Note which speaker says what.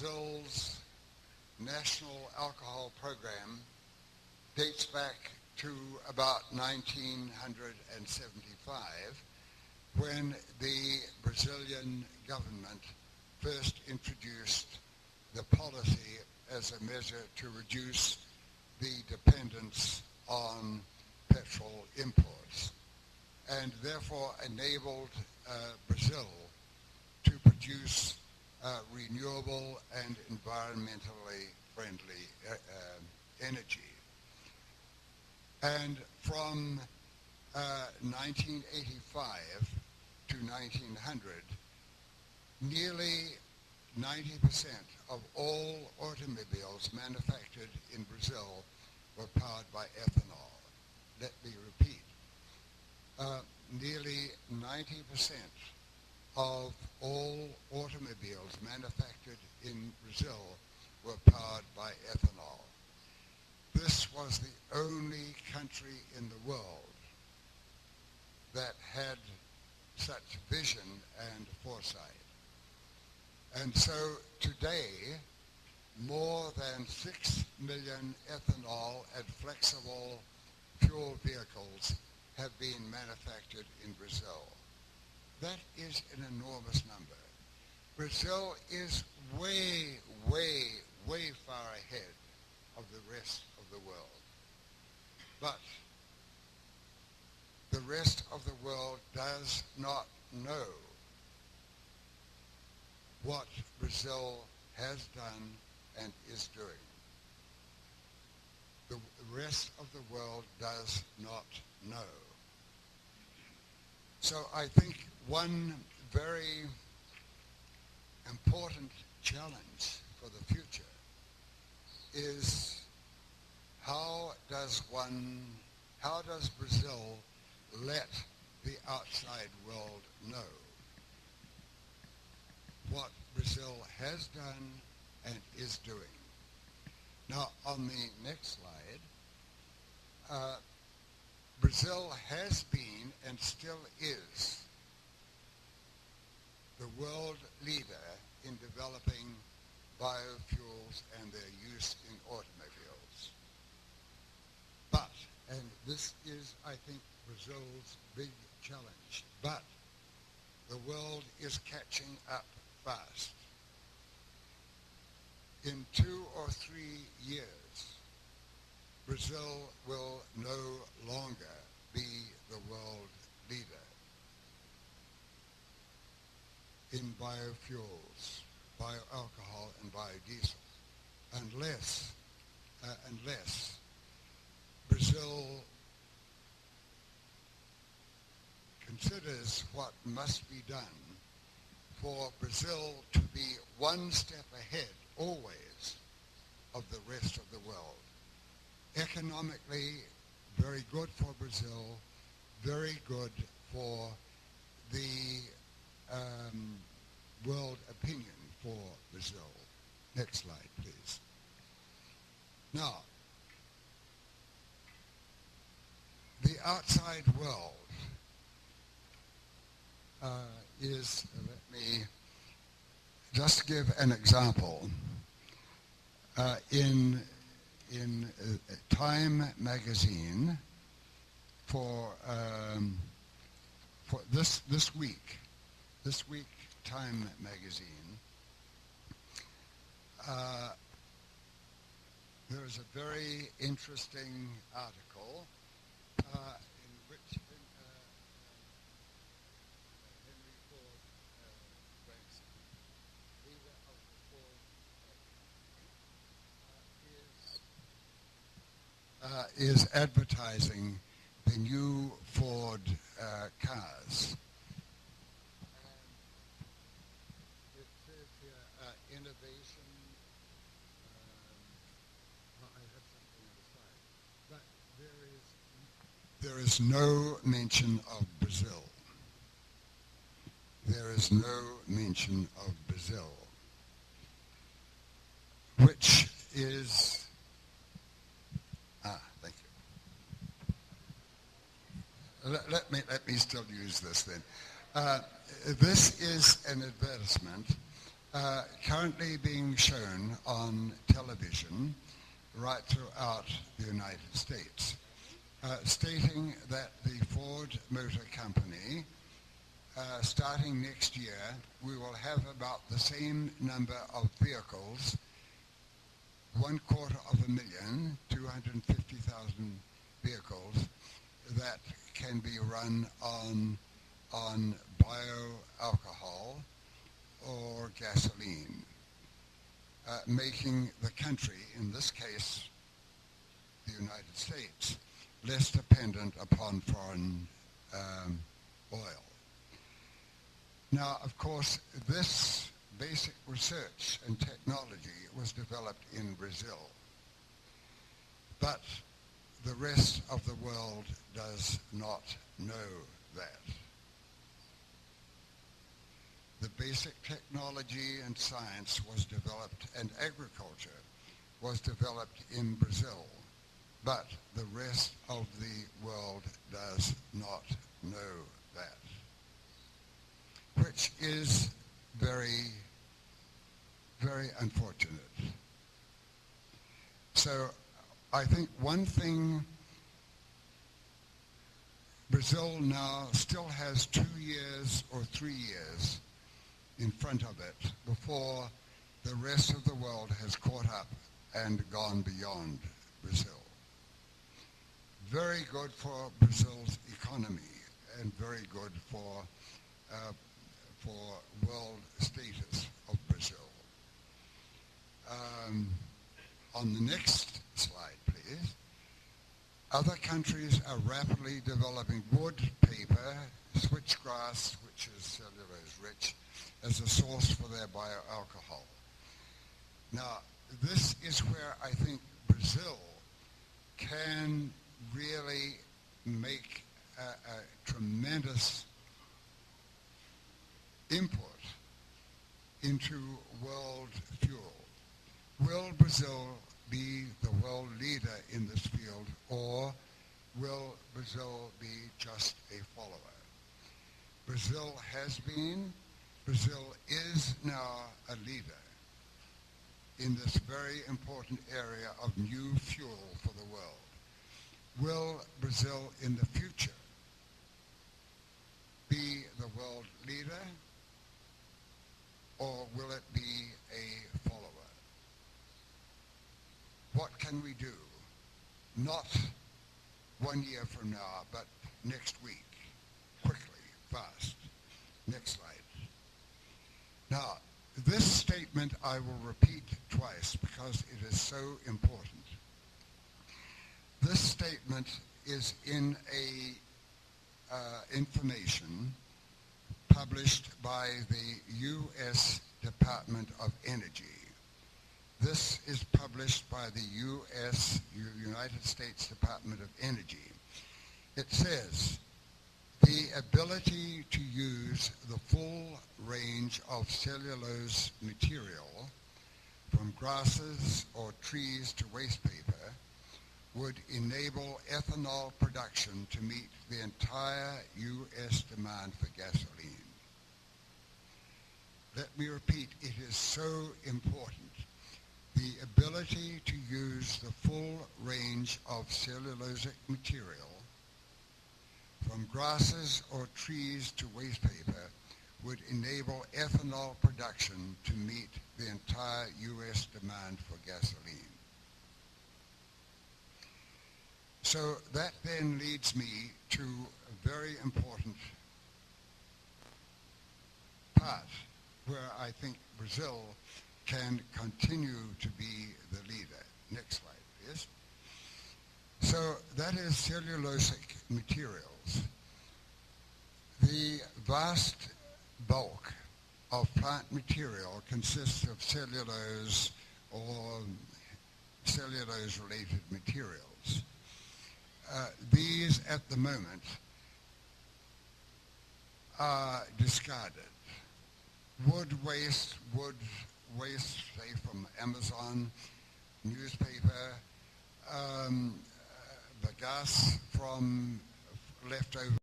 Speaker 1: Brazil's national alcohol program dates back to about 1975, when the Brazilian government first introduced the policy as a measure to reduce the dependence on petrol imports, and therefore enabled Brazil to produce renewable and environmentally friendly energy. And from 1985 to 1900, nearly 90% of all automobiles manufactured in Brazil were powered by ethanol. Let me repeat. Nearly 90% of all automobiles manufactured in Brazil were powered by ethanol. This was the only country in the world that had such vision and foresight. And so today, more than 6 million ethanol and flexible fuel vehicles have been manufactured in Brazil. That is an enormous number. Brazil is way, way, way far ahead of the rest of the world. But the rest of the world does not know what Brazil has done and is doing. The rest of the world does not know. So I think one very important challenge for the future is how does Brazil let the outside world know what Brazil has done and is doing? Now, on the next slide, Brazil has been and still is the world leader in developing biofuels and their use in automobiles. But, and this is, I think, Brazil's big challenge, but the world is catching up fast. In 2 or 3 years, Brazil will no longer be the world leader in biofuels, bioalcohol, and biodiesel, unless Brazil considers what must be done for Brazil to be one step ahead always of the rest of the world. Economically, very good for Brazil, very good for the world opinion for Brazil. Next slide, please. Now, the outside world is, let me just give an example. In Time magazine for this week, Time magazine, there is a very interesting article in which Henry Ford grandson, leader of the Ford company, is advertising the new Ford cars. And it says here, innovation. I have something on the side, but there is no mention of Brazil. There is no mention of Brazil, which is thank you. Let me still use this then. This is an advertisement currently being shown on television right throughout the United States, stating that the Ford Motor Company, starting next year, we will have about the same number of vehicles, 250,000 vehicles, that can be run on bioalcohol or gasoline, making the country, in this case the United States, less dependent upon foreign oil. Now, of course, this basic research and technology was developed in Brazil, but the rest of the world does not know that. The basic technology and science was developed, and agriculture was developed in Brazil, but the rest of the world does not know that, which is very, very unfortunate. So I think one thing, Brazil now still has 2 years or 3 years in front of it before the rest of the world has caught up and gone beyond Brazil. Very good for Brazil's economy and very good for world status of Brazil. On the next slide, please. Other countries are rapidly developing wood, paper, switchgrass, which is cellulose-rich, as a source for their bioalcohol. Now, this is where I think Brazil can really make a tremendous input into world fuel. Will Brazil be the world leader in this field, or will Brazil be just a follower? Brazil has been, Brazil is now a leader in this very important area of new fuel for the world. Will Brazil in the future be the world leader, or will it be a follower? What can we do? Not 1 year from now, but next week, quickly, fast. Next slide. Now, this statement I will repeat twice because it is so important. This statement is in a information published by the U.S. Department of Energy. This is published by the United States Department of Energy. It says, the ability to use the full range of cellulose material, from grasses or trees to waste paper, would enable ethanol production to meet the entire U.S. demand for gasoline. Let me repeat, it is so important. The ability to use the full range of cellulosic material, from grasses or trees to waste paper, would enable ethanol production to meet the entire U.S. demand for gasoline. So that then leads me to a very important part where I think Brazil can continue to be the leader. Next slide, please. So that is cellulosic materials. The vast bulk of plant material consists of cellulose or cellulose-related materials. These, at the moment, are discarded. Wood waste, say, from Amazon, newspaper, bagasse from leftover